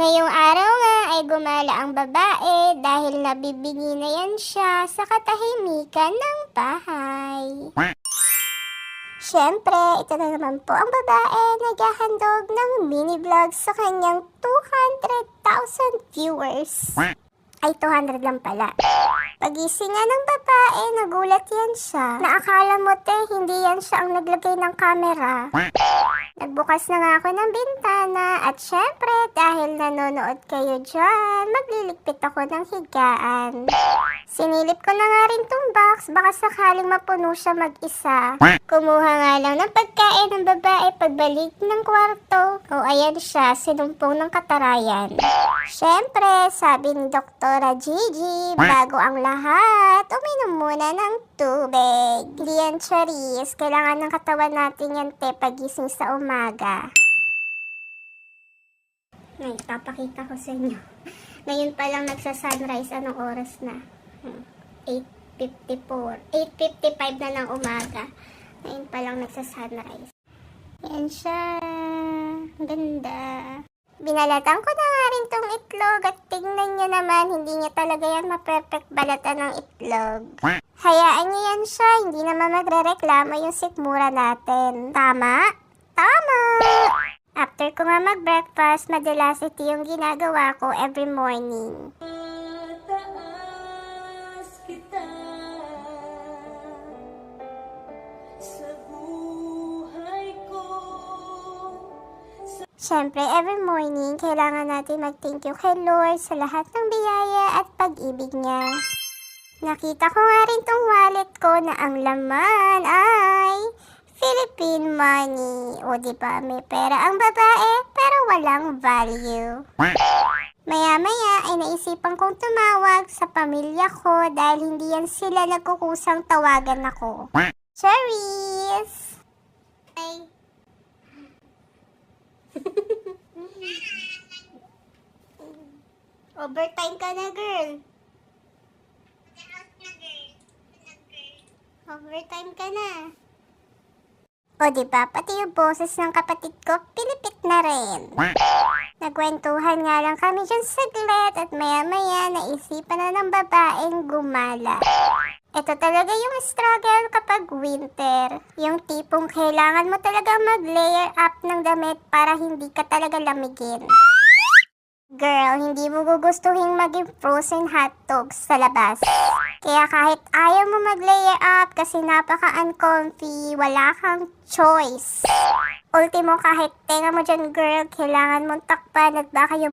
Ngayong araw nga ay gumala ang babae dahil nabibingi na yan siya sa katahimikan ng bahay. Siyempre, ito na naman po ang babae naghahandog ng mini vlog sa kanyang 200,000 viewers. Ay, 200 lang pala. Pagising nga ng babae, nagulat yan siya. Naakala mo hindi yan siya ang naglagay ng camera. Nagbukas na nga ako ng bintana at syempre dahil nanonood kayo dyan, magliligpit ako ng higaan. Sinilip ko na nga rin tong box, baka sakaling mapuno siya mag-isa. Kumuha nga lang ng pagkain ng babae pagbalik ng kwarto. O ayan siya, sinumpong ng katarayan. Syempre, sabi ni Doktora Gigi, bago ang lahat, uminom muna ng tubig. Hindi yan charis, kailangan ng katawan natin yan pagising sa umaga. Ay, papakita ko sa inyo. Ngayon pa lang nagsa-sunrise, anong oras na? 8:54. 8:55 na ng umaga. Ngayon pa lang nagsa-sunrise. Yan siya. Ganda. Binalatan ko na nga rin tong itlog at tingnan nyo naman, hindi niya talaga yan ma-perfect balatan ng itlog. Hayaan niyo yan siya, hindi naman magre-reklamo yung sikmura natin. Tama? Tama! After ko nga mag-breakfast, madalas ito yung ginagawa ko every morning. Siyempre, every morning, kailangan natin mag-thank you kay Lord sa lahat ng biyaya at pag-ibig niya. Nakita ko nga rin tong wallet ko na ang laman ay Philippine money. O diba, may pera ang babae pero walang value. Maya-maya ay naisipan kong tumawag sa pamilya ko dahil hindi yan sila nagkukusang tawagan ako. Charis! Ay. Overtime ka na, girl. Overtime ka na. O diba, pati yung boses ng kapatid ko, pilipit na rin. Nagkwentuhan nga lang kami dyan saglit at maya-maya naisipan na ng babaeng gumala. Ito talaga yung struggle kapag winter. Yung tipong kailangan mo talaga mag-layer up ng damit para hindi ka talaga lamigin. Girl, hindi mo gugustuhin maging frozen hotdogs sa labas. Kaya kahit ayaw mo mag-layer up kasi napaka-uncomfy, wala kang choice. Ultimo, kahit tenga mo dyan, girl, kailangan mong takpan at baka yung